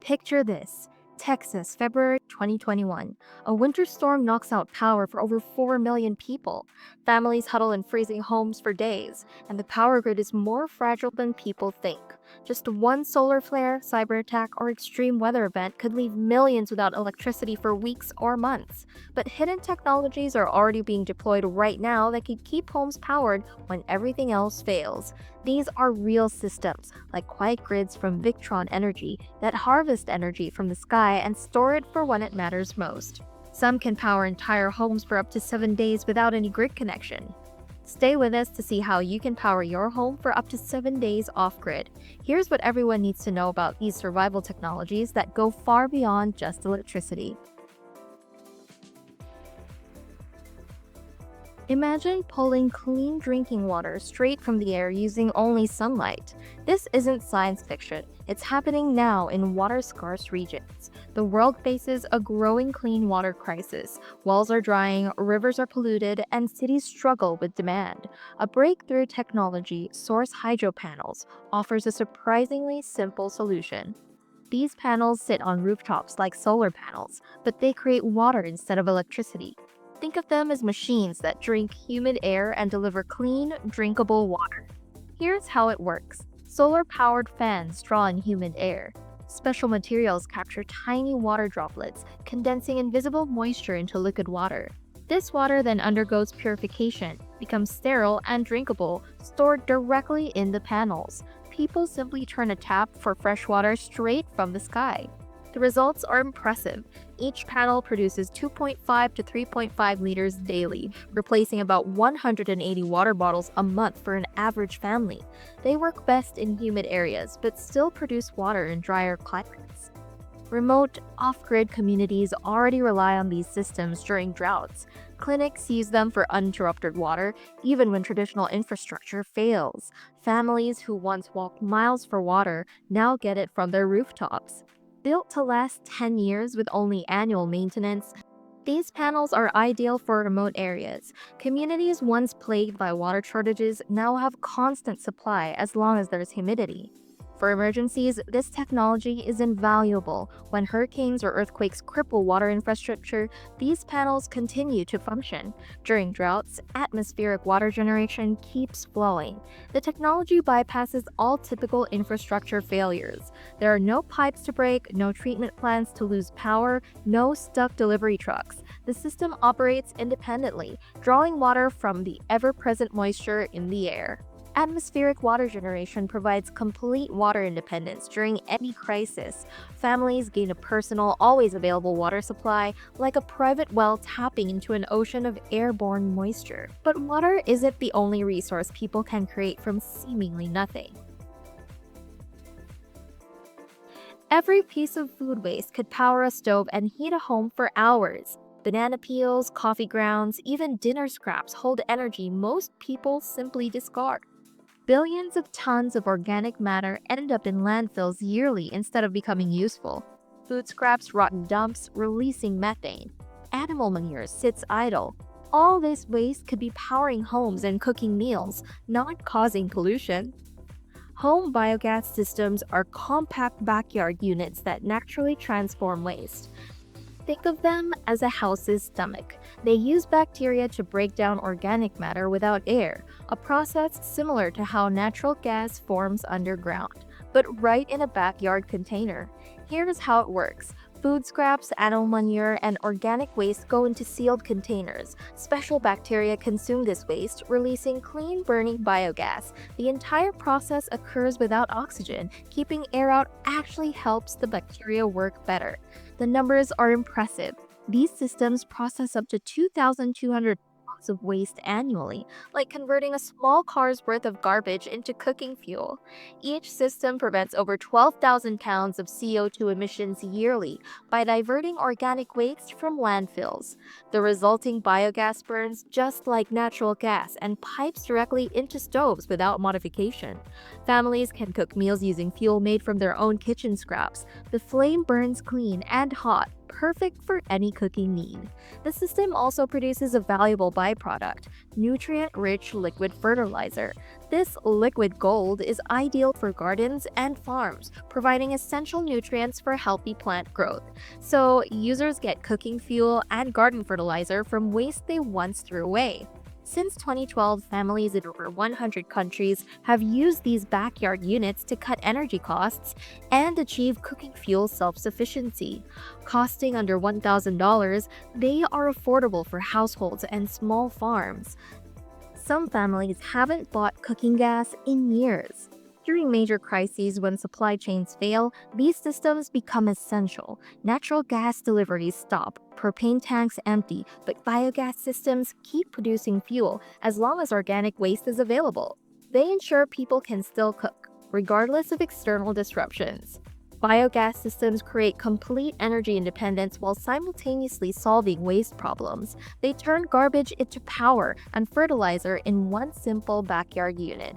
Picture this. Texas, February 2021. A winter storm knocks out power for over 4 million people. Families huddle in freezing homes for days, and the power grid is more fragile than people think. Just one solar flare, cyber attack, or extreme weather event could leave millions without electricity for weeks or months. But hidden technologies are already being deployed right now that could keep homes powered when everything else fails. These are real systems, like quiet grids from Victron Energy, that harvest energy from the sky and store it for when it matters most. Some can power entire homes for up to 7 days without any grid connection. Stay with us to see how you can power your home for up to 7 days off-grid. Here's what everyone needs to know about these survival technologies that go far beyond just electricity. Imagine pulling clean drinking water straight from the air using only sunlight. This isn't science fiction. It's happening now in water-scarce regions. The world faces a growing clean water crisis. Wells are drying, rivers are polluted, and cities struggle with demand. A breakthrough technology, Source Hydro Panels, offers a surprisingly simple solution. These panels sit on rooftops like solar panels, but they create water instead of electricity. Think of them as machines that drink humid air and deliver clean, drinkable water. Here's how it works. Solar-powered fans draw in humid air. Special materials capture tiny water droplets, condensing invisible moisture into liquid water. This water then undergoes purification, becomes sterile and drinkable, stored directly in the panels. People simply turn a tap for fresh water straight from the sky. The results are impressive. Each panel produces 2.5 to 3.5 liters daily, replacing about 180 water bottles a month for an average family. They work best in humid areas, but still produce water in drier climates. Remote, off-grid communities already rely on these systems during droughts. Clinics use them for uninterrupted water, even when traditional infrastructure fails. Families who once walked miles for water now get it from their rooftops. Built to last 10 years with only annual maintenance, these panels are ideal for remote areas. Communities once plagued by water shortages now have constant supply as long as there's humidity. For emergencies, this technology is invaluable. When hurricanes or earthquakes cripple water infrastructure, these panels continue to function. During droughts, atmospheric water generation keeps flowing. The technology bypasses all typical infrastructure failures. There are no pipes to break, no treatment plants to lose power, no stuck delivery trucks. The system operates independently, drawing water from the ever-present moisture in the air. Atmospheric water generation provides complete water independence during any crisis. Families gain a personal, always available water supply, like a private well tapping into an ocean of airborne moisture. But water isn't the only resource people can create from seemingly nothing. Every piece of food waste could power a stove and heat a home for hours. Banana peels, coffee grounds, even dinner scraps hold energy most people simply discard. Billions of tons of organic matter end up in landfills yearly instead of becoming useful. Food scraps rot in dumps, releasing methane. Animal manure sits idle. All this waste could be powering homes and cooking meals, not causing pollution. Home biogas systems are compact backyard units that naturally transform waste. Think of them as a house's stomach. They use bacteria to break down organic matter without air, a process similar to how natural gas forms underground, but right in a backyard container. Here's how it works. Food scraps, animal manure, and organic waste go into sealed containers. Special bacteria consume this waste, releasing clean, burning biogas. The entire process occurs without oxygen. Keeping air out actually helps the bacteria work better. The numbers are impressive. These systems process up to 2,200 tons of waste annually, like converting a small car's worth of garbage into cooking fuel. Each system prevents over 12,000 pounds of CO2 emissions yearly by diverting organic waste from landfills. The resulting biogas burns just like natural gas and pipes directly into stoves without modification. Families can cook meals using fuel made from their own kitchen scraps. The flame burns clean and hot, perfect for any cooking need. The system also produces a valuable byproduct, nutrient-rich liquid fertilizer. This liquid gold is ideal for gardens and farms, providing essential nutrients for healthy plant growth. So, users get cooking fuel and garden fertilizer from waste they once threw away. Since 2012, families in over 100 countries have used these backyard units to cut energy costs and achieve cooking fuel self sufficiency. Costing under $1,000, they are affordable for households and small farms. Some families haven't bought cooking gas in years. During major crises when supply chains fail, these systems become essential. Natural gas deliveries stop, propane tanks empty, but biogas systems keep producing fuel as long as organic waste is available. They ensure people can still cook, regardless of external disruptions. Biogas systems create complete energy independence while simultaneously solving waste problems. They turn garbage into power and fertilizer in one simple backyard unit.